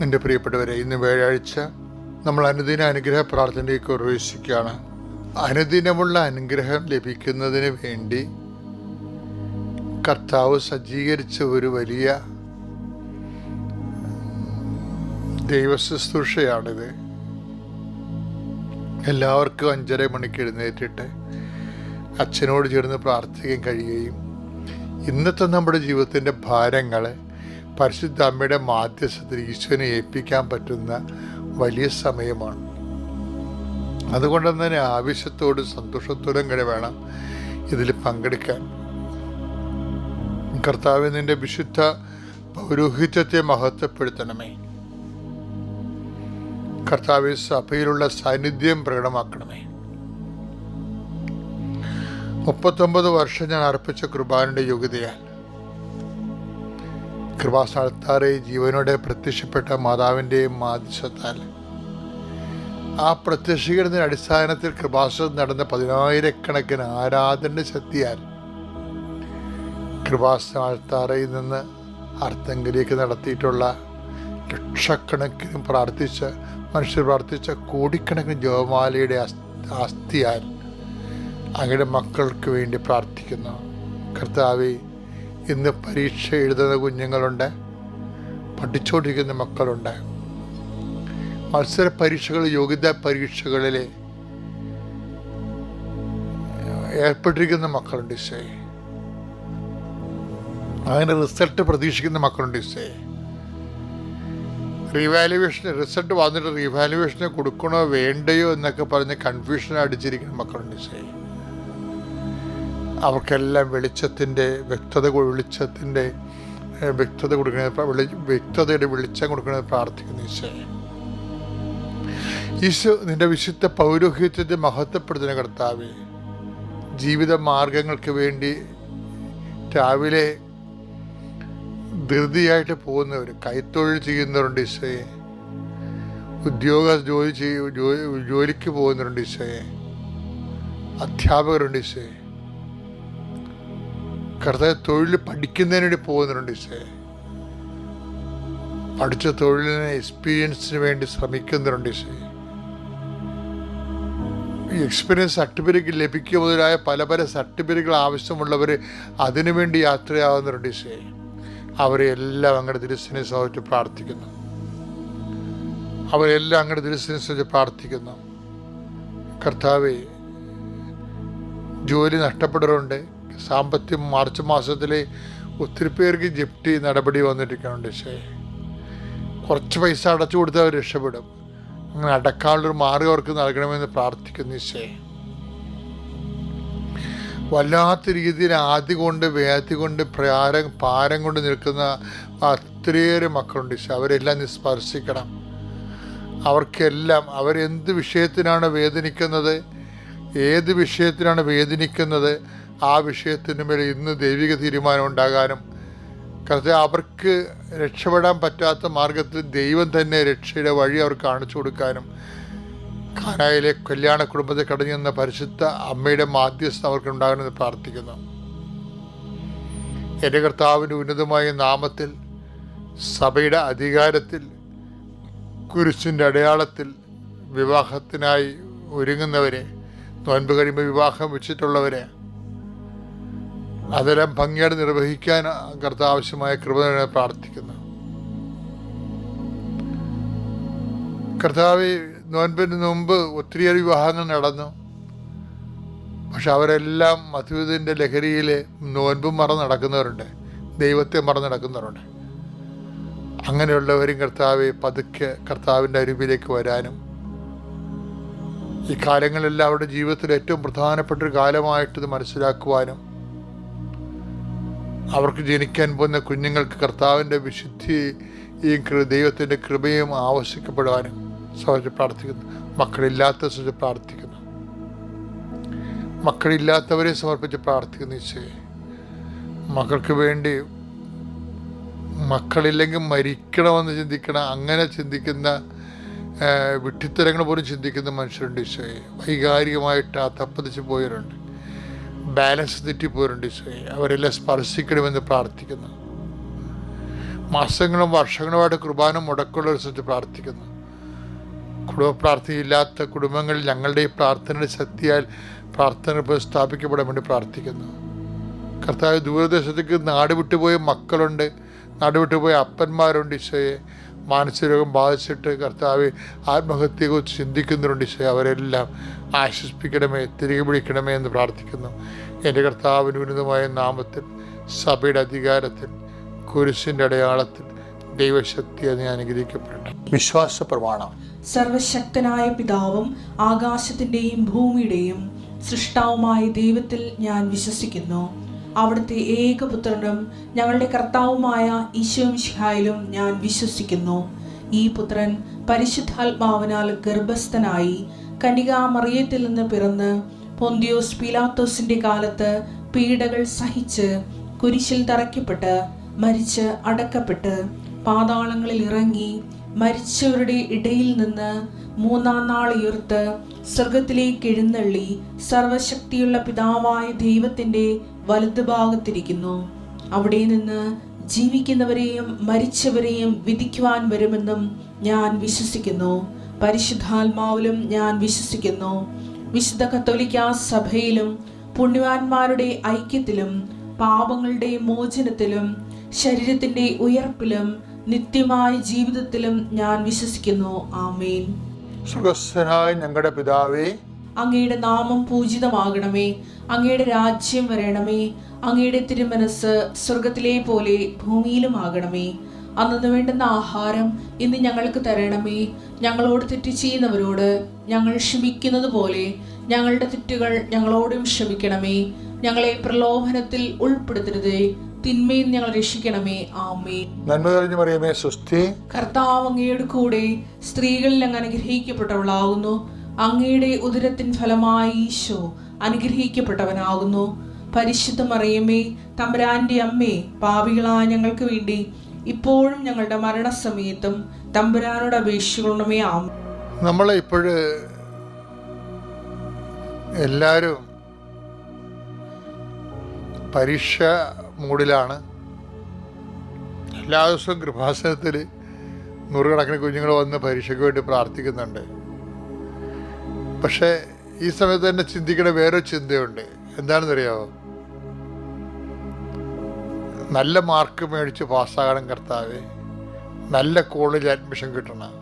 എൻ്റെ പ്രിയപ്പെട്ടവരെ, ഇന്ന് വ്യാഴാഴ്ച നമ്മൾ അനുദിന അനുഗ്രഹ പ്രാർത്ഥനയിലേക്ക് പ്രവേശിക്കുകയാണ്. അനുദിനമുള്ള അനുഗ്രഹം ലഭിക്കുന്നതിന് വേണ്ടി കർത്താവ് സജ്ജീകരിച്ച ഒരു വലിയ ദൈവശുശ്രൂഷയാണിത്. എല്ലാവർക്കും 5:30 മണിക്ക് എഴുന്നേറ്റിട്ട് അച്ഛനോട് ചേർന്ന് പ്രാർത്ഥിക്കാൻ കഴിയുകയും ഇന്നത്തെ നമ്മുടെ ജീവിതത്തിൻ്റെ ഭാരങ്ങൾ പരിശുദ്ധ അമ്മയുടെ മാധ്യസ്ഥത്തിൽ ഈശോനെ ഏൽപ്പിക്കാൻ പറ്റുന്ന വലിയ സമയമാണ്. അതുകൊണ്ട് തന്നെ ആവശ്യത്തോടും സന്തോഷത്തോടും കൂടെ വേണം ഇതിൽ പങ്കെടുക്കാൻ. കർത്താവേ, നിന്റെ വിശുദ്ധ പൗരോഹിത്യത്തെ മഹത്വപ്പെടുത്തണമേ. കർത്താവേ, സഭയിലുള്ള സാന്നിധ്യം പ്രകടമാക്കണമേ. 39 വർഷം ഞാൻ അർപ്പിച്ച കൃപാനയുടെ യോഗ്യതയാൽ കൃപാസ്ഥാനത്താറെ ജീവനോടെ പ്രത്യക്ഷപ്പെട്ട മാതാവിൻ്റെയും മാധ്യസ്ഥത്താൽ ആ പ്രത്യക്ഷീകരണത്തിൻ്റെ അടിസ്ഥാനത്തിൽ കൃപാസനം നടന്ന 10,000-കണക്കിന് ആരാധന ശക്തിയാൽ കൃപാസ്ഥാനത്താറയിൽ നിന്ന് അർത്തങ്കിലേക്ക് നടത്തിയിട്ടുള്ള ലക്ഷക്കണക്കിന് മനുഷ്യർ പ്രാർത്ഥിച്ച കോടിക്കണക്കിന് ജപമാലയുടെ അസ്ഥിയാൽ അങ്ങയുടെ മക്കൾക്ക് വേണ്ടി പ്രാർത്ഥിക്കുന്നു. കർത്താവേ, ഇന്ന് പരീക്ഷ എഴുതുന്ന കുഞ്ഞുങ്ങളുണ്ട്, പഠിച്ചുകൊണ്ടിരിക്കുന്ന മക്കളുണ്ട്, മത്സര പരീക്ഷകൾ, യോഗ്യതാ പരീക്ഷകളിൽ ഏർപ്പെട്ടിരിക്കുന്ന മക്കളുണ്ട് ഈശോയെ. അങ്ങനെ റിസൾട്ട് പ്രതീക്ഷിക്കുന്ന മക്കളുണ്ട് ഈശോയെ. റിസൾട്ട് വന്നിട്ട് റീവാലുവേഷന് കൊടുക്കണോ വേണ്ടയോ എന്നൊക്കെ പറഞ്ഞ് കൺഫ്യൂഷൻ അടിച്ചിരിക്കുന്ന മക്കളുണ്ട് ഈശോയെ. അവർക്കെല്ലാം വ്യക്തതയുടെ വെളിച്ചം കൊടുക്കുന്നത് പ്രാർത്ഥിക്കുന്നു ഈശോയെ. ഈശോ, നിന്റെ വിശുദ്ധ പൗരോഹിത്യത്തെ മഹത്വപ്പെടുത്തുന്ന കർത്താവേ, ജീവിത മാർഗങ്ങൾക്ക് വേണ്ടി രാവിലെ ധൃതിയായിട്ട് പോകുന്നവർ, കൈത്തൊഴിൽ ചെയ്യുന്നവരുണ്ട് ഈശോയെ, ജോലിക്ക് പോകുന്നവരുണ്ട് ഈശോയെ, അധ്യാപകരുണ്ട് ഈശോയെ, കർത്താവ് തൊഴിൽ പഠിക്കുന്നതിന് വേണ്ടി പോകുന്നവരുണ്ട് ഈശോയെ, പഠിച്ച തൊഴിലിന് എക്സ്പീരിയൻസിന് വേണ്ടി ശ്രമിക്കുന്നവരുണ്ട് ഈശോയെ, ഈ എക്സ്പീരിയൻസ് സർട്ടിഫിക്കറ്റ് ലഭിക്കുക മുതലായ പല സർട്ടിഫിക്കറ്റുകൾ ആവശ്യമുള്ളവർ അതിനുവേണ്ടി യാത്രയാവുന്നവരുണ്ട് ഈശോയെ. അവരെ എല്ലാം അങ്ങയുടെ തിരുസന്നിധിയിൽ സമർപ്പിച്ച് പ്രാർത്ഥിക്കുന്നു. അവരെല്ലാം അങ്ങയുടെ തിരുസന്നിധിയിൽ സമർപ്പിച്ച് പ്രാർത്ഥിക്കുന്നു. കർത്താവേ, ജോലി നഷ്ടപ്പെടുന്നുണ്ട്. മാർച്ച് മാസത്തിൽ ഒത്തിരി പേർക്ക് ജപ്തി നടപടി വന്നിരിക്കുന്നുണ്ട് ഈശോയെ. കുറച്ച് പൈസ അടച്ചു കൊടുത്താൽ അവർ രക്ഷപ്പെടും. അങ്ങനെ അടക്കാനുള്ളൊരു മാർഗം അവർക്ക് നൽകണമെന്ന് പ്രാർത്ഥിക്കുന്നു ഈശോയെ. വല്ലാത്ത രീതിയിൽ ആദി കൊണ്ട് വ്യാധി കൊണ്ട് ഭാരം കൊണ്ട് നിൽക്കുന്ന അത്രയേറെ മക്കളുണ്ട് ഈശോ. അവരെല്ലാം നീ സ്പർശിക്കണം. അവർക്കെല്ലാം അവരെന്ത് വിഷയത്തിനാണ് വേദനിക്കുന്നത്, ഏത് വിഷയത്തിനാണ് വേദനിക്കുന്നത്, ആ വിഷയത്തിന് മേലെ ഇന്ന് ദൈവിക തീരുമാനം ഉണ്ടാകാനും കർത്താവേ, അവർക്ക് രക്ഷപ്പെടാൻ പറ്റാത്ത മാർഗത്തിൽ ദൈവം തന്നെ രക്ഷയുടെ വഴി അവർക്ക് കാണിച്ചു കൊടുക്കാനും കാനായിലെ കല്യാണ കുടുംബത്തെ കടഞ്ഞു നിന്ന പരിശുദ്ധ അമ്മയുടെ മാധ്യസ്ഥ അവർക്ക് ഉണ്ടാകണമെന്ന് പ്രാർത്ഥിക്കുന്നു. എൻ്റെ കർത്താവിൻ്റെ ഉന്നതമായ നാമത്തിൽ, സഭയുടെ അധികാരത്തിൽ, കുരിശിൻ്റെ അടയാളത്തിൽ വിവാഹത്തിനായി ഒരുങ്ങുന്നവരെ, നോൻപ് കഴിയുമ്പോൾ വിവാഹം വെച്ചിട്ടുള്ളവരെ അതെല്ലാം ഭംഗിയായിട്ട് നിർവഹിക്കാൻ കർത്താവ് ആവശ്യമായ കൃപ പ്രാർത്ഥിക്കുന്നു. കർത്താവ്, നോൻപിന് മുമ്പ് ഒത്തിരിയേറെ വിവാഹങ്ങൾ നടന്നു. പക്ഷെ അവരെല്ലാം മധുവിധൻ്റെ ലഹരിയിൽ നോൻപും മറന്ന് നടക്കുന്നവരുണ്ട്, ദൈവത്തെ മറന്ന് നടക്കുന്നവരുണ്ട്. അങ്ങനെയുള്ളവരും കർത്താവെ പതുക്കെ കർത്താവിൻ്റെ അരുവിലേക്ക് വരാനും ഈ കാലങ്ങളെല്ലാം അവരുടെ ജീവിതത്തിൽ ഏറ്റവും പ്രധാനപ്പെട്ടൊരു കാലമായിട്ടിത് മനസ്സിലാക്കുവാനും അവർക്ക് ജനിക്കാൻ പോകുന്ന കുഞ്ഞുങ്ങൾക്ക് കർത്താവിൻ്റെ വിശുദ്ധിയും ദൈവത്തിൻ്റെ കൃപയും ആവശ്യിക്കപ്പെടുവാനും സമർപ്പിച്ച് പ്രാർത്ഥിക്കുന്നു. മക്കളില്ലാത്ത പ്രാർത്ഥിക്കുന്നു. മക്കളില്ലാത്തവരെ സമർപ്പിച്ച് പ്രാർത്ഥിക്കുന്നു ഈശോയെ. മക്കൾക്ക് വേണ്ടി മക്കളില്ലെങ്കിൽ മരിക്കണമെന്ന് ചിന്തിക്കണം, അങ്ങനെ ചിന്തിക്കുന്ന വിഡ്ഢിത്തരങ്ങൾ പോലും ചിന്തിക്കുന്ന മനുഷ്യരുണ്ട് ഈശോയെ. വൈകാരികമായിട്ട് തപ്പതിച്ച് പോയവരുണ്ട്, ബാലൻസ് തെറ്റിപ്പോരുണ്ട് ഈശോയെ. അവരെല്ലാം സ്പർശിക്കണമെന്ന് പ്രാർത്ഥിക്കുന്നു. മാസങ്ങളും വർഷങ്ങളുമായിട്ട് കുർബാന മുടക്കമുള്ളവരെ സംബന്ധിച്ച് പ്രാർത്ഥിക്കുന്നു. കുടുംബ പ്രാർത്ഥനയില്ലാത്ത കുടുംബങ്ങളിൽ ഞങ്ങളുടെ ഈ പ്രാർത്ഥനയുടെ ശക്തിയാൽ പ്രാർത്ഥന സ്ഥാപിക്കപ്പെടാൻ വേണ്ടി പ്രാർത്ഥിക്കുന്നു. കർത്താവ്, ദൂരദേശത്തേക്ക് നാട് വിട്ടുപോയ മക്കളുണ്ട്, നാട് വിട്ടുപോയ അപ്പന്മാരുണ്ട് ഈശോയെ. മാനസിക രോഗം ബാധിച്ചിട്ട് കർത്താവ് ആത്മഹത്യയെക്കുറിച്ച് ചിന്തിക്കുന്നവരുണ്ട് ഈശോയെ. അവരെല്ലാം ആശ്വസിപ്പിക്കണമേ, തിരികെ പിടിക്കണമേ എന്ന് പ്രാർത്ഥിക്കുന്നു. എൻ്റെ കർത്താവിന് ഉന്നതമായ നാമത്തിൽ, സഭയുടെ അധികാരത്തിൽ, കുരിശിൻ്റെ അടയാളത്തിൽ ദൈവശക്തി ഞാൻ അനുഗ്രഹിക്കപ്പെടട്ടെ. വിശ്വാസ പ്രമാണം. സർവശക്തനായ പിതാവും ആകാശത്തിൻ്റെയും ഭൂമിയുടെയും സൃഷ്ടാവുമായ ദൈവത്തിൽ ഞാൻ വിശ്വസിക്കുന്നു. അവിടുത്തെ ഏകപുത്രനും ഞങ്ങളുടെ കർത്താവുമായ ഈശോമിശിഹായിലും ഞാൻ വിശ്വസിക്കുന്നു. ഈ പുത്രൻ പരിശുദ്ധാത്മാവിനാൽ ഗർഭസ്ഥനായി കന്യകാമറിയത്തിൽ നിന്ന് പിറന്ന് പൊന്തിയോസ് പീലാത്തോസിന്റെ കാലത്ത് പീഡകൾ സഹിച്ച് കുരിശിൽ തറയ്ക്കപ്പെട്ട് മരിച്ച് അടക്കപ്പെട്ട് പാതാളങ്ങളിൽ ഇറങ്ങി മരിച്ചവരുടെ ഇടയിൽ നിന്ന് മൂന്നാം നാൾ ഉയർത്ത് സ്വർഗത്തിലേക്ക് എഴുന്നള്ളി സർവശക്തിയുള്ള പിതാവായ ദൈവത്തിന്റെ വലതുഭാഗത്തിരിക്കുന്നു. അവിടെ നിന്ന് ജീവിക്കുന്നവരെയും മരിച്ചവരെയും വിധിക്കുവാൻ വരുമെന്നും ഞാൻ വിശ്വസിക്കുന്നു. പരിശുദ്ധാത്മാവിലും ഞാൻ വിശ്വസിക്കുന്നു. വിശുദ്ധ കത്തോലിക്കാ സഭയിലും പുണ്യവാന്മാരുടെ ഐക്യത്തിലും പാപങ്ങളുടെ മോചനത്തിലും ശരീരത്തിന്റെ ഉയർപ്പിലും നിത്യമായ ജീവിതത്തിലും ഞാൻ വിശ്വസിക്കുന്നു. ആമേൻ. സ്വർഗ്ഗസ്ഥനായ ഞങ്ങളുടെ പിതാവേ, അങ്ങയുടെ നാമം പൂജിതമാകണമേ. അങ്ങയുടെ രാജ്യം വരണമേ. അങ്ങയുടെ തിരുമനസ് സ്വർഗത്തിലെ പോലെ ഭൂമിയിലും ആകണമേ. അന്നു വേണ്ടുന്ന ആഹാരം ഇന്ന് ഞങ്ങൾക്ക് തരണമേ. ഞങ്ങളോട് തെറ്റ് ചെയ്യുന്നവരോട് ഞങ്ങൾ ക്ഷമിക്കുന്നത് പോലെ ഞങ്ങളുടെ തെറ്റുകൾ ഞങ്ങളോടും ക്ഷമിക്കണമേ. ഞങ്ങളെ പ്രലോഭനത്തിൽ ഉൾപ്പെടുത്തരുതേ, തിന്മയിൽ ഞങ്ങൾ രക്ഷിക്കണമേ. ആമേൻ. നന്മ നിറഞ്ഞ മറിയമേ, സ്വസ്തി. കർത്താവ് അങ്ങയുടെ കൂടെ സ്ത്രീകളിൽ അങ്ങ് അനുഗ്രഹിക്കപ്പെട്ടവളാകുന്നു. അങ്ങയുടെ ഉദരത്തിൻ ഫലമായി ഈശോ അനുഗ്രഹിക്കപ്പെട്ടവനാകുന്നു. പരിശുദ്ധ മറിയമേ, തമ്പുരാന്റെ അമ്മേ, പാപികളായ ഞങ്ങൾക്ക് വേണ്ടി ഇപ്പോഴും ഞങ്ങളുടെ മരണസമയത്തും തമ്പുരാനോട് അപേക്ഷിക്കണമേ. ആമേൻ. നമ്മളെ ഇപ്പോഴ് എല്ലാവരും പരീക്ഷ മൂഡിലാണ്. എല്ലാ ദിവസവും കൃപാസനത്തിൽ നൂറുകണക്കിന് കുഞ്ഞുങ്ങൾ വന്ന് പരീക്ഷയ്ക്ക് വേണ്ടി പ്രാർത്ഥിക്കുന്നുണ്ട്. പക്ഷേ ഈ സമയത്ത് തന്നെ ചിന്തിക്കുന്ന വേറൊരു ചിന്തയുണ്ട്. എന്താണെന്നറിയാമോ? നല്ല മാർക്ക് മേടിച്ച് പാസ്സാകണം കർത്താവേ, നല്ല കോളേജ് അഡ്മിഷൻ കിട്ടണം.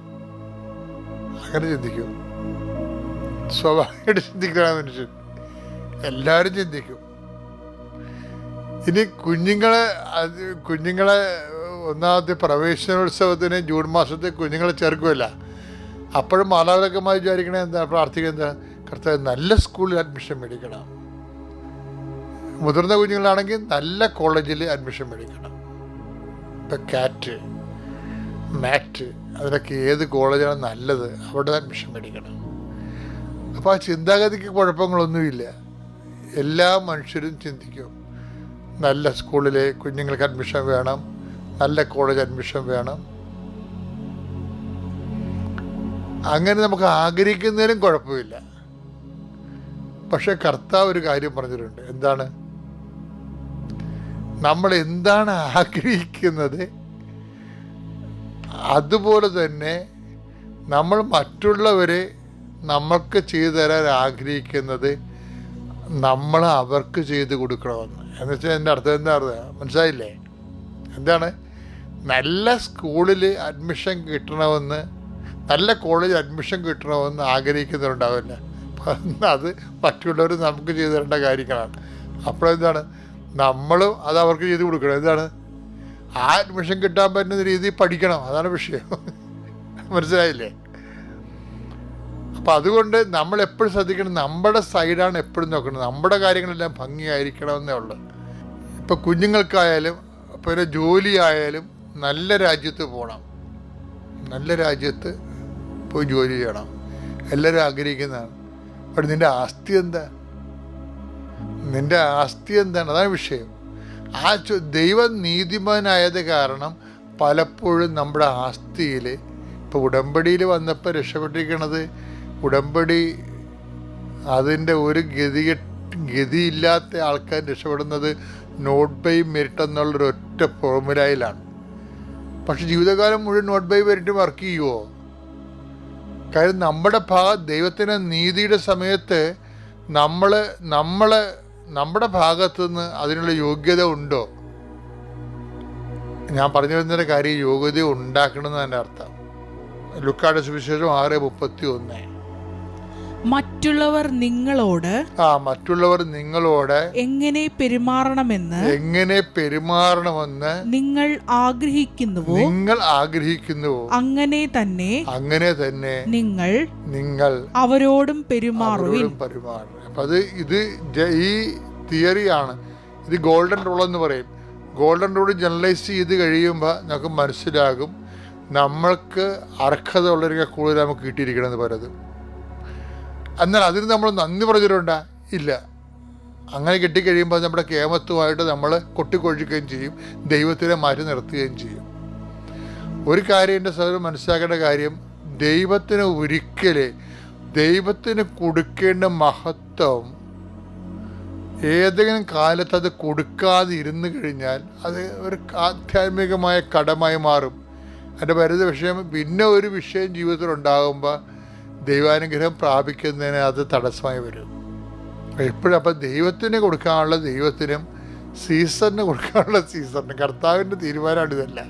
അങ്ങനെ ചിന്തിക്കും. സ്വാഭാവികമായിട്ട് ചിന്തിക്കുന്ന മനുഷ്യൻ എല്ലാവരും ചിന്തിക്കും. ഇനി കുഞ്ഞുങ്ങളെ ഒന്നാമത്തെ പ്രവേശനോത്സവത്തിന് ജൂൺ മാസത്തെ കുഞ്ഞുങ്ങളെ ചേർക്കുമല്ല. അപ്പോഴും മാതാപിതാക്കന്മാർ വിചാരിക്കണേ എന്താ, പ്രാർത്ഥിക്കുക എന്താ, കർത്താവ് നല്ല സ്കൂളിൽ അഡ്മിഷൻ മേടിക്കണം. മുതിർന്ന കുഞ്ഞുങ്ങളാണെങ്കിൽ നല്ല കോളേജിൽ അഡ്മിഷൻ മേടിക്കണം. ഇപ്പം കാറ്റ്, മാറ്റ്, അതിനൊക്കെ ഏത് കോളേജാണ് നല്ലത് അവിടെ അഡ്മിഷൻ മേടിക്കണം. അപ്പോൾ ആ ചിന്താഗതിക്ക് കുഴപ്പങ്ങളൊന്നുമില്ല. എല്ലാ മനുഷ്യരും ചിന്തിക്കും, നല്ല സ്കൂളിലെ കുഞ്ഞുങ്ങൾക്ക് അഡ്മിഷൻ വേണം, നല്ല കോളേജ് അഡ്മിഷൻ വേണം. അങ്ങനെ നമുക്ക് ആഗ്രഹിക്കുന്നതിനും കുഴപ്പമില്ല. പക്ഷെ കർത്താവ് ഒരു കാര്യം പറഞ്ഞിട്ടുണ്ട്. എന്താണ്? നമ്മൾ എന്താണ് ആഗ്രഹിക്കുന്നത് അതുപോലെ തന്നെ നമ്മൾ മറ്റുള്ളവരെ നമ്മൾക്ക് ചെയ്തു തരാൻ ആഗ്രഹിക്കുന്നത് നമ്മൾ അവർക്ക് ചെയ്ത് കൊടുക്കണമെന്ന്. എന്നുവെച്ചാൽ എൻ്റെ അർത്ഥം എന്താ മനസ്സിലായില്ലേ? എന്താണ്? നല്ല സ്കൂളിൽ അഡ്മിഷൻ കിട്ടണമെന്ന്, നല്ല കോളേജ് അഡ്മിഷൻ കിട്ടണമെന്ന് ആഗ്രഹിക്കുന്നുണ്ടാവില്ല. അത് മറ്റുള്ളവർ നമുക്ക് ചെയ്തു തരേണ്ട കാര്യങ്ങളാണ്. അപ്പോഴെന്താണ്? നമ്മളും അത് അവർക്ക് ചെയ്ത് കൊടുക്കണം. എന്താണ്? ആ അഡ്മിഷൻ കിട്ടാൻ പറ്റുന്ന രീതിയിൽ പഠിക്കണം. അതാണ് വിഷയം. മനസ്സിലായില്ലേ? അപ്പം അതുകൊണ്ട് നമ്മൾ എപ്പോഴും ശ്രദ്ധിക്കണം, നമ്മുടെ സൈഡാണ് എപ്പോഴും നോക്കണം. നമ്മുടെ കാര്യങ്ങളെല്ലാം ഭംഗിയായിരിക്കണമെന്നേ ഉള്ളൂ. ഇപ്പോൾ കുഞ്ഞുങ്ങൾക്കായാലും പിന്നെ ജോലി ആയാലും നല്ല രാജ്യത്ത് പോകണം. നല്ല രാജ്യത്ത് പോയി ജോലി ചെയ്യണം. എല്ലാവരും ആഗ്രഹിക്കുന്നതാണ്. പക്ഷെ നിൻ്റെ ആസ്തി എന്താ? നിൻ്റെ ആസ്തി എന്താണ്? അതാണ് വിഷയം. ദൈവം നീതിമാനായത് കാരണം പലപ്പോഴും നമ്മുടെ ആസ്തിയിൽ, ഇപ്പോൾ ഉടമ്പടിയിൽ വന്നപ്പോൾ രക്ഷപ്പെട്ടിരിക്കണത്, ഉടമ്പടി അതിൻ്റെ ഒരു ഗതിയില്ലാത്ത ആൾക്കാർ രക്ഷപ്പെടുന്നത് നോട്ട് ബൈ മെറിറ്റ് എന്നുള്ളൊരൊറ്റ ഫോർമുലയിലാണ്. പക്ഷെ ജീവിതകാലം മുഴുവൻ നോട്ട് ബൈ വെരിറ്റി വർക്ക് ചെയ്യുമോ? കാര്യം നമ്മുടെ ദൈവത്തിൻ്റെ നീതിയുടെ സമയത്ത് നമ്മുടെ ഭാഗത്തുനിന്ന് അതിനുള്ള യോഗ്യത ഉണ്ടോ? ഞാൻ പറഞ്ഞു വരുന്നതിൻ്റെ കാര്യം യോഗ്യത ഉണ്ടാക്കണമെന്ന് എൻ്റെ അർത്ഥം. ലൂക്കായുടെ സുവിശേഷം 6:31. മറ്റുള്ളവർ നിങ്ങളോട് എങ്ങനെ പെരുമാറണമെന്ന് നിങ്ങൾ ആഗ്രഹിക്കുന്നുവോ അങ്ങനെ തന്നെ നിങ്ങൾ അവരോടും പെരുമാറുവിൻ. അപ്പൊ ഇത് ഈ തിയറിയാണ്. ഇത് ഗോൾഡൻ റൂൾ എന്ന് പറയും. ഗോൾഡൻ റൂൾ ജനറലൈസ് ചെയ്ത് കഴിയുമ്പോൾ നമുക്ക് മനസ്സിലാകും നമ്മൾക്ക് അർഹത ഉള്ളവർക്ക് കൂടുതൽ നമുക്ക് കിട്ടിയിരിക്കണമെന്ന് പറയുന്നത്. എന്നാൽ അതിന് നമ്മൾ നന്ദി പറഞ്ഞിട്ടുണ്ടാ? ഇല്ല. അങ്ങനെ കിട്ടിക്കഴിയുമ്പോൾ നമ്മുടെ കേമത്വമായിട്ട് നമ്മൾ കൊട്ടിക്കൊഴിക്കുകയും ചെയ്യും, ദൈവത്തിനെ മാറ്റി നിർത്തുകയും ചെയ്യും. ഒരു കാര്യം എൻ്റെ സഹോദരൻ മനസ്സിലാക്കേണ്ട കാര്യം, ദൈവത്തിന് കൊടുക്കേണ്ട മഹത്വം ഏതെങ്കിലും കാലത്ത് അത് കൊടുക്കാതെ ഇരുന്ന് കഴിഞ്ഞാൽ അത് ഒരു ആധ്യാത്മികമായ കടമായി മാറും. അതിൻ്റെ വരുന്ന വിഷയം പിന്നെ ഒരു വിഷയം ജീവിതത്തിൽ ഉണ്ടാകുമ്പോൾ ദൈവാനുഗ്രഹം പ്രാപിക്കുന്നതിന് അത് തടസ്സമായി വരും. എപ്പോഴും അപ്പം ദൈവത്തിന് കൊടുക്കാനുള്ള ദൈവത്തിനും സീസറിന് കൊടുക്കാനുള്ള സീസറിനും കർത്താവിൻ്റെ തീരുമാനമാണ്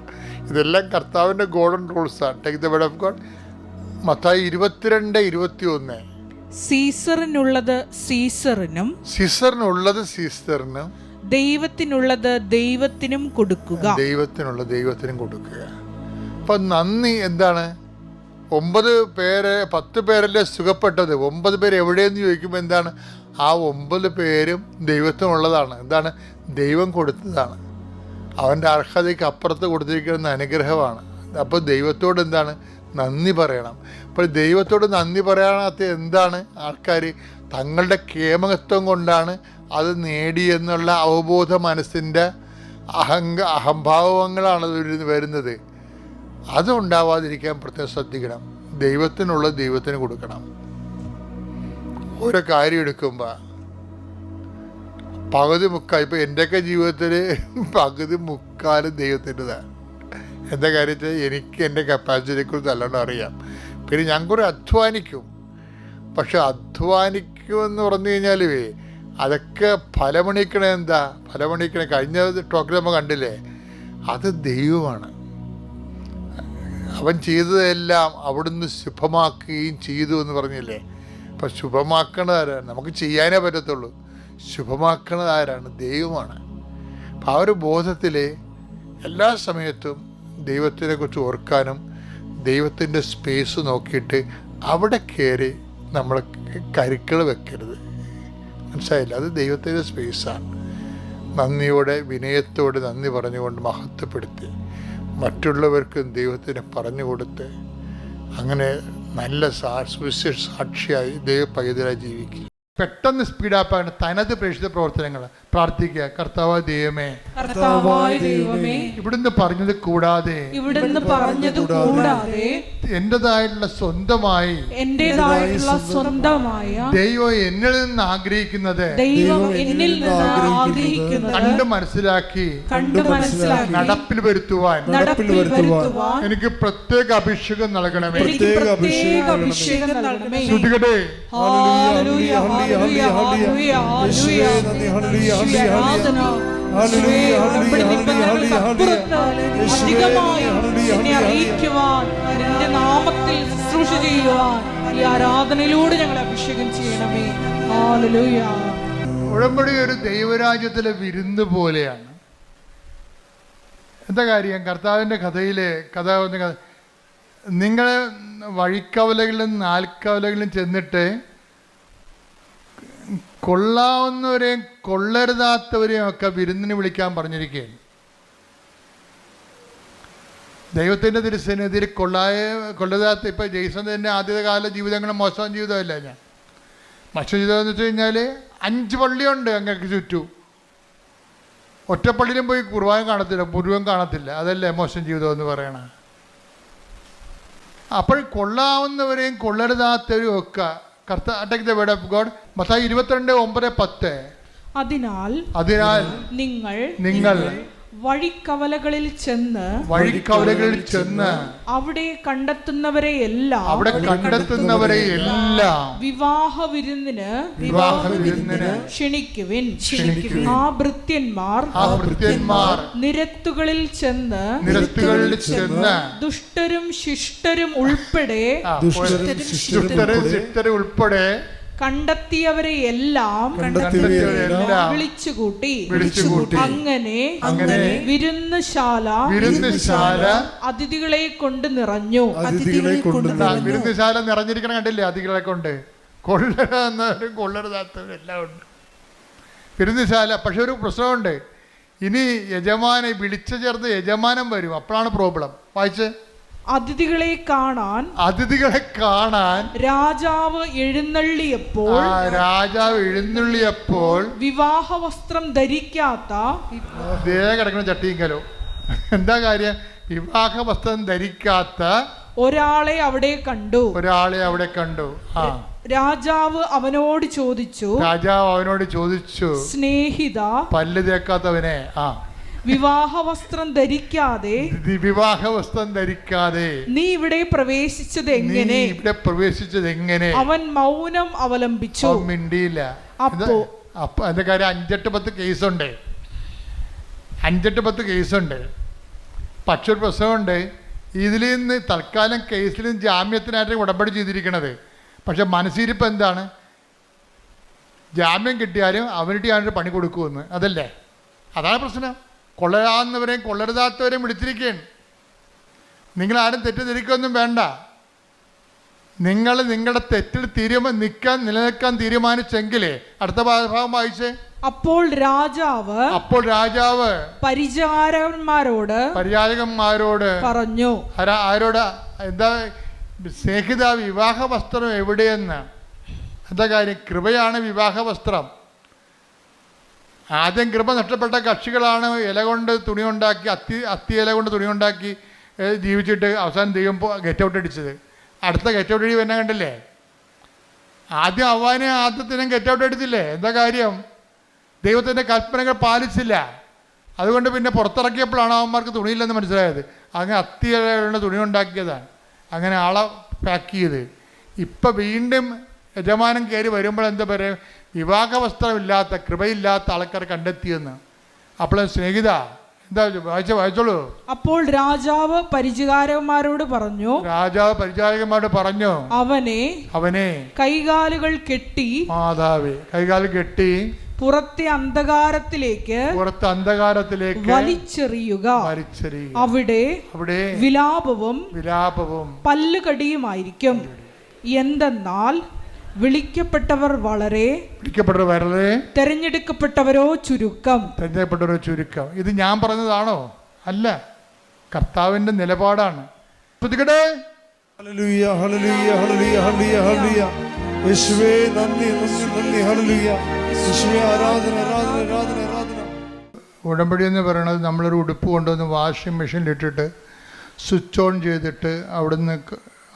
ഇതെല്ലാം കർത്താവിൻ്റെ ഗോൾഡൻ റൂൾസാണ്. Take the word of God. Mathai 22:21. സീസറിനുള്ളത് സീസറിനും ദൈവത്തിനുള്ളത് ദൈവത്തിനും കൊടുക്കുക. ദൈവത്തിനും കൊടുക്കുക. അപ്പം നന്ദി എന്താണ്? 10 പേരല്ലേ സുഖപ്പെട്ടത്? 9 പേര് എവിടെയെന്ന് ചോദിക്കുമ്പോൾ എന്താണ്? ആ 9 പേരും ദൈവത്തിനുള്ളതാണ്. എന്താണ്? ദൈവം കൊടുത്തതാണ്. അവൻ്റെ അർഹതയ്ക്ക് അപ്പുറത്ത് കൊടുത്തിരിക്കുന്ന അനുഗ്രഹമാണ്. അപ്പോൾ ദൈവത്തോട് എന്താണ്? നന്ദി പറയണം. അപ്പോൾ ദൈവത്തോട് നന്ദി പറയാത്ത എന്താണ് ആൾക്കാർ? തങ്ങളുടെ കേമത്വം കൊണ്ടാണ് അത് നേടിയെന്നുള്ള അവബോധ മനസ്സിൻ്റെ അഹംഭാവങ്ങളാണ് വരുന്നത്. അതുണ്ടാവാതിരിക്കാൻ പ്രത്യേകം ശ്രദ്ധിക്കണം. ദൈവത്തിനുള്ള ദൈവത്തിന് കൊടുക്കണം. ഓരോ കാര്യം എടുക്കുമ്പോൾ പകുതി മുക്കാൽ, ഇപ്പം എൻ്റെയൊക്കെ ജീവിതത്തിൽ പകുതി മുക്കാലും ദൈവത്തിൻ്റെതാണ്. എന്താ കാര്യത്തിൽ എനിക്ക് എൻ്റെ കപ്പാസിറ്റിയെക്കുറിച്ച് നല്ലോണം അറിയാം. പിന്നെ ഞാൻ കുറേ അധ്വാനിക്കും. പക്ഷെ അധ്വാനിക്കുമെന്ന് പറഞ്ഞു കഴിഞ്ഞാൽ അതൊക്കെ ഫലമണിക്കണേ കഴിഞ്ഞ ടോക്കിൽ നമ്മൾ കണ്ടില്ലേ, അത് ദൈവമാണ്. അവൻ ചെയ്തതെല്ലാം അവിടുന്ന് ശുഭമാക്കുകയും ചെയ്തു എന്ന് പറഞ്ഞില്ലേ. അപ്പം ശുഭമാക്കണത് ആരാണ്? നമുക്ക് ചെയ്യാനേ പറ്റത്തുള്ളൂ. ശുഭമാക്കണത് ആരാണ്? ദൈവമാണ്. അപ്പം ആ ഒരു ബോധത്തിൽ എല്ലാ സമയത്തും ദൈവത്തിനെ കുറിച്ച് ഓർക്കാനും ദൈവത്തിൻ്റെ സ്പേസ് നോക്കിയിട്ട് അവിടെ കയറി നമ്മൾ കരുക്കൾ വെക്കരുത്. മനസ്സിലായില്ല? അത് ദൈവത്തിൻ്റെ സ്പേസാണ്. നന്ദിയോടെ വിനയത്തോടെ നന്ദി പറഞ്ഞുകൊണ്ട് മഹത്വപ്പെടുത്തി മറ്റുള്ളവർക്ക് ദൈവത്തിന് പറഞ്ഞു കൊടുത്ത് അങ്ങനെ നല്ല സാക്ഷിയായി ദൈവ പൈതലായി ജീവിക്കുക. പെട്ടെന്ന് സ്പീഡാപ്പാണ് തനത് പ്രേക്ഷിത പ്രവർത്തനങ്ങൾ. പ്രാർത്ഥിക്കുക. കർത്താവായ ദൈവമേ, ഇവിടുന്ന് പറഞ്ഞത് കൂടാതെ എന്റേതായിട്ടുള്ള സ്വന്തമായി ദൈവം എന്നിൽ നിന്ന് ആഗ്രഹിക്കുന്നത് കണ്ടു മനസ്സിലാക്കി നടപ്പിൽ വരുത്തുവാൻ എനിക്ക് പ്രത്യേക അഭിഷേകം നൽകണമേ. ശ്രുതികടേ ഉടമ്പടി ഒരു ദൈവരാജ്യത്തിലെ വിരുന്ന് പോലെയാണ്. എന്താ കാര്യം? കർത്താവിൻ്റെ കഥ നിങ്ങൾ വഴിക്കവലകളിലും നാൽക്കവലകളിലും ചെന്നിട്ട് കൊള്ളാവുന്നവരെയും കൊള്ളരുതാത്തവരെയും ഒക്കെ വിരുന്നിന് വിളിക്കാൻ പറഞ്ഞിരിക്കുകയാണ്. ദൈവത്തിൻ്റെ തിരുസന്നിധിയിൽ കൊള്ളരുതാത്ത, ഇപ്പം ജെയ്സൺ തന്നെ ആദ്യകാല ജീവിതങ്ങളും മോശം ജീവിതമല്ല. മോശം ജീവിതം എന്ന് വെച്ച് കഴിഞ്ഞാൽ 5 പള്ളിയുണ്ട് അങ്ങക്ക് ചുറ്റും. ഒറ്റപ്പള്ളിയിലും പോയി കുർബാന കാണത്തില്ല. അതല്ലേ മോശം ജീവിതം എന്ന് പറയണ. അപ്പോൾ കൊള്ളാവുന്നവരെയും കൊള്ളരുതാത്തവരെയും ഒക്കെ Take the word of God. Mathai 22:9-10. അതിനാൽ നിങ്ങൾ വഴിക്കവലകളിൽ ചെന്ന് അവിടെ കണ്ടെത്തുന്നവരെ എല്ലാം വിവാഹ വിരുന്നിന് ക്ഷണിക്കുവിൻ. ആ ഭൃത്യന്മാർ നിരത്തുകളിൽ ചെന്ന് ദുഷ്ടരും ശിഷ്ടരും ഉൾപ്പെടെ കണ്ടെത്തിയവരെ എല്ലാം വിളിച്ചുകൂട്ടി. അങ്ങനെ വിരുന്നുശാല അതിഥികളെ കൊണ്ട് നിറഞ്ഞു. വിരുന്നുശാല നിറഞ്ഞിരിക്കണം, കണ്ടില്ലേ? അതിഥികളെ കൊണ്ട് കൊള്ളരുന്നവരും കൊള്ളരുതാത്തവരും എല്ലാം ഉണ്ട് വിരുന്നുശാല. പക്ഷെ ഒരു പ്രശ്നമുണ്ട്. ഇനി യജമാനെ വിളിച്ചു ചേർത്ത് യജമാനം വരും, അപ്പോഴാണ് പ്രോബ്ലം. വായിച്ച്. അതിഥികളെ കാണാൻ രാജാവ് എഴുന്നള്ളിയപ്പോൾ വിവാഹ വസ്ത്രം ധരിക്കാത്ത കിടക്കുന്ന ചട്ടിങ്കലോ എന്താ കാര്യം? വിവാഹ വസ്ത്രം ധരിക്കാത്ത ഒരാളെ അവിടെ കണ്ടു. രാജാവ് അവനോട് ചോദിച്ചു, സ്നേഹിത, പല്ല് തേക്കാത്തവനെ, വിവാഹ വസ്ത്രം ധരിക്കാതെ നീ ഇവിടെ പ്രവേശിച്ചത് എങ്ങനെ? അവൻ മൗനം അവലംബിച്ചു, മിണ്ടിയില്ല. അപ്പോ അതിന്റെ കാര്യം 5-10 കേസുണ്ട്. 5-10 കേസുണ്ട്. പക്ഷെ ഒരു പ്രശ്നമുണ്ട്. ഇതിൽ നിന്ന് തൽക്കാലം കേസിലും ജാമ്യത്തിനായിട്ട് ഉടമ്പടി ചെയ്തിരിക്കണത്. പക്ഷെ മനസ്സിരിപ്പ് എന്താണ്? ജാമ്യം കിട്ടിയാലും അവരുടെ പണി കൊടുക്കുമെന്ന്. അതല്ലേ? അതാണ് പ്രശ്നം. കൊള്ളരാവുന്നവരെയും കൊള്ളരുതാത്തവരെയും വിളിച്ചിരിക്കുകയാണ്. നിങ്ങളാരും തെറ്റിദ്ധരിക്കൊന്നും വേണ്ട. നിങ്ങൾ നിങ്ങളുടെ തെറ്റിൽ നിലനിൽക്കാൻ തീരുമാനിച്ചെങ്കിലേ അടുത്ത ഭാഗം വായിച്ചേ. അപ്പോൾ രാജാവ് പരിചാരകന്മാരോട് പറഞ്ഞു. ആരോട്? എന്താ? സ്നേഹിത, വിവാഹ വസ്ത്രം എവിടെയെന്ന്. എന്താ കാര്യം? കൃപയാണ് വിവാഹ വസ്ത്രം. ആദ്യം കൃപ നഷ്ടപ്പെട്ട കക്ഷികളാണ് ഇല കൊണ്ട് തുണിയുണ്ടാക്കി, അത്തി ഇല കൊണ്ട് തുണിയുണ്ടാക്കി ജീവിച്ചിട്ട് അവസാനം ദൈവം ഗെറ്റ് ഔട്ട് അടിച്ചത്. അടുത്ത ഗെറ്റ് ഔട്ട് അടി തന്നെ കണ്ടില്ലേ? ആദ്യം അവനെ ആദ്യത്തിനും ഗെറ്റ് ഔട്ട് അടിച്ചില്ലേ? എന്താ കാര്യം? ദൈവത്തിൻ്റെ കൽപ്പനകൾ പാലിച്ചില്ല. അതുകൊണ്ട് പിന്നെ പുറത്തിറക്കിയപ്പോഴാണ് അവന്മാർക്ക് തുണിയില്ലെന്ന് മനസ്സിലായത്. അങ്ങനെ അത്തി ഇല കൊണ്ട് തുണി ഉണ്ടാക്കിയതാണ്. അങ്ങനെ ആളെ പാക്ക് ചെയ്ത് ഇപ്പം വീണ്ടും യജമാനം കയറി വരുമ്പോൾ എന്താ പറയുക? വിവാഹ വസ്ത്രമില്ലാത്ത, കൃപയില്ലാത്ത ആൾക്കാർ കണ്ടെത്തിയെന്ന്. അപ്പോൾ സ്നേഹിത എന്താ വായിച്ചോളൂ. അപ്പോൾ രാജാവ് പരിചാരകന്മാരോട് പറഞ്ഞു, അവനെ കൈകാലുകൾ കെട്ടി പുറത്തെ അന്ധകാരത്തിലേക്ക് വലിച്ചെറിയുക. അവിടെ വിലാപവും പല്ലുകടിയുമായിരിക്കും. എന്തെന്നാൽ വിളിക്കപ്പെട്ടവർ വളരെ, തെരഞ്ഞെടുക്കപ്പെട്ടവരോ ചുരുക്കം. ഇത് ഞാൻ പറഞ്ഞതാണോ? അല്ല, കർത്താവിന്റെ നിലപാടാണ്. ശ്രദ്ധിക്കട്ടെ. ഹല്ലേലൂയ, ഹല്ലേലൂയ, ഹല്ലേലൂയ, ഹല്ലേലൂയ. യേശുവേ നന്ദി, നന്ദി, ഹല്ലേലൂയ. യേശുവേ ആരാധന, ആരാധന, ആരാധന, ആരാധന. ഉടമ്പടി എന്ന് പറയുന്നത് നമ്മളൊരു ഉടുപ്പ് കൊണ്ടുവന്ന് വാഷിംഗ് മെഷീനിലിട്ടിട്ട് സ്വിച്ച് ഓൺ ചെയ്തിട്ട് അവിടുന്ന്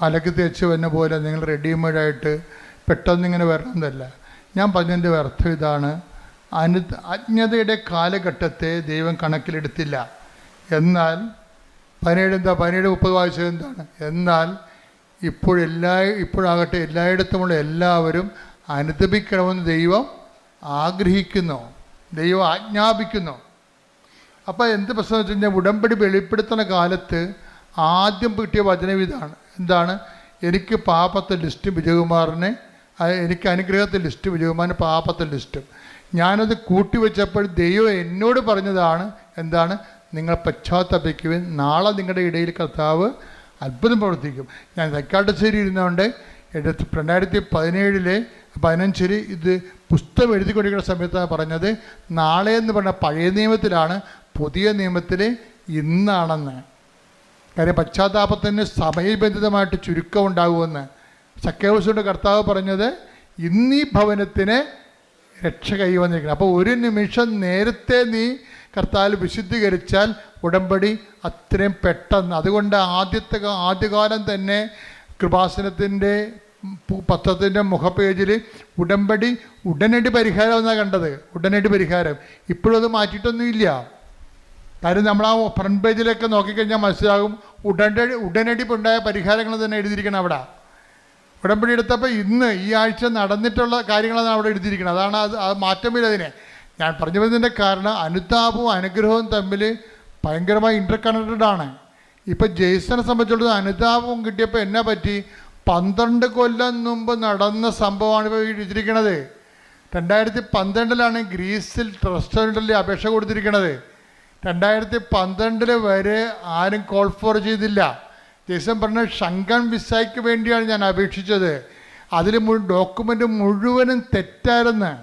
അലക്കി തേച്ച് വന്ന പോലെ നിങ്ങൾ റെഡിമെയ്ഡായിട്ട് പെട്ടെന്നിങ്ങനെ വരണമെന്നല്ല. ഞാൻ പറഞ്ഞതിൻ്റെ അർത്ഥം ഇതാണ്. അജ്ഞതയുടെ കാലഘട്ടത്തെ ദൈവം കണക്കിലെടുത്തില്ല. എന്നാൽ 17-30 വായിച്ചത് എന്താണ്? എന്നാൽ ഇപ്പോഴാകട്ടെ എല്ലായിടത്തുമുള്ള എല്ലാവരും അനുദപിക്കണമെന്ന് ദൈവം ആഗ്രഹിക്കുന്നു, ദൈവം ആജ്ഞാപിക്കുന്നു. അപ്പോൾ എന്ത് പ്രശ്നം വെച്ച് കഴിഞ്ഞാൽ, ഉടമ്പടി വെളിപ്പെടുത്തുന്ന കാലത്ത് ആദ്യം കിട്ടിയ വചനം ഇതാണ്. എന്താണ്? എനിക്ക് പാപത്തെ ലിസ്റ്റ് വിജയകുമാറിനെ, എനിക്ക് അനുഗ്രഹത്തെ ലിസ്റ്റ് വിജയകുമാറിന് പാപത്തെ ലിസ്റ്റും. ഞാനത് കൂട്ടിവെച്ചപ്പോൾ ദൈവം എന്നോട് പറഞ്ഞതാണ്. എന്താണ്? നിങ്ങൾ പശ്ചാത്തപിക്കുവിൻ, നാളെ നിങ്ങളുടെ ഇടയിൽ കർത്താവ് അത്ഭുതം പ്രവർത്തിക്കും. ഞാൻ തൈക്കാട്ടുശ്ശേരി ഇരുന്നുകൊണ്ട് 2017 ഇത് പുസ്തകം എഴുതിക്കൊണ്ടിരിക്കുന്ന സമയത്താണ് പറഞ്ഞത്. നാളെ എന്ന് പറഞ്ഞ പഴയ നിയമത്തിലാണ്, പുതിയ നിയമത്തിൽ ഇന്നാണെന്ന്. കാര്യം പശ്ചാത്താപത്തിന് സമയബന്ധിതമായിട്ട് ചുരുക്കം ഉണ്ടാകുമെന്ന്. സക്കേവൂസിന്റെ കർത്താവ് പറഞ്ഞത് ഇന്നീ ഭവനത്തിന് രക്ഷ കൈവന്നിരിക്കണം. അപ്പോൾ ഒരു നിമിഷം നേരത്തെ നീ കർത്താവിൽ വിശുദ്ധീകരിച്ചാൽ ഉടമ്പടി അത്രയും പെട്ടെന്ന്. അതുകൊണ്ട് ആദ്യകാലം തന്നെ കൃപാസനത്തിൻ്റെ പത്രത്തിൻ്റെ മുഖപേജിൽ ഉടമ്പടി ഉടനടി പരിഹാരം എന്നാണ് കണ്ടത്. ഉടനടി പരിഹാരം. ഇപ്പോഴും അത് മാറ്റിയിട്ടൊന്നുമില്ല. കാര്യം നമ്മൾ ആ ഫ്രണ്ട് പേജിലൊക്കെ നോക്കിക്കഴിഞ്ഞാൽ മനസ്സിലാകും ഉടനടി ഉണ്ടായ പരിഹാരങ്ങൾ തന്നെ എഴുതിയിരിക്കണം അവിടെ. ഉടമ്പടി എടുത്തപ്പോൾ ഇന്ന് ഈ ആഴ്ച നടന്നിട്ടുള്ള കാര്യങ്ങളാണ് അവിടെ എഴുതിയിരിക്കുന്നത്. അതാണ് അത് മാറ്റമില്ല. അതിനെ ഞാൻ പറഞ്ഞു വരുന്നതിൻ്റെ കാരണം അനുതാപവും അനുഗ്രഹവും തമ്മിൽ ഭയങ്കരമായി ഇൻ്റർ കണക്റ്റഡ് ആണ്. ഇപ്പം ജെയ്സനെ സംബന്ധിച്ചിടത്തോളം അനുതാപവും കിട്ടിയപ്പോൾ എന്നാ പറ്റി, 12 കൊല്ലം മുമ്പ് നടന്ന സംഭവമാണ് ഇപ്പോൾ എഴുതിയിരിക്കുന്നത്. 2012 ഗ്രീസിൽ റെസ്റ്റോറൻറ്റിൽ അപേക്ഷ കൊടുത്തിരിക്കുന്നത്. 2012 വരെ ആരും കോൾ ഫോർ ചെയ്തില്ല. ജെയ്സൺ പറഞ്ഞ ഷങ്കൻ വിസയ്ക്ക് വേണ്ടിയാണ് ഞാൻ അപേക്ഷിച്ചത്. അതിൽ ഡോക്യുമെൻ്റ് മുഴുവനും തെറ്റായിരുന്നു.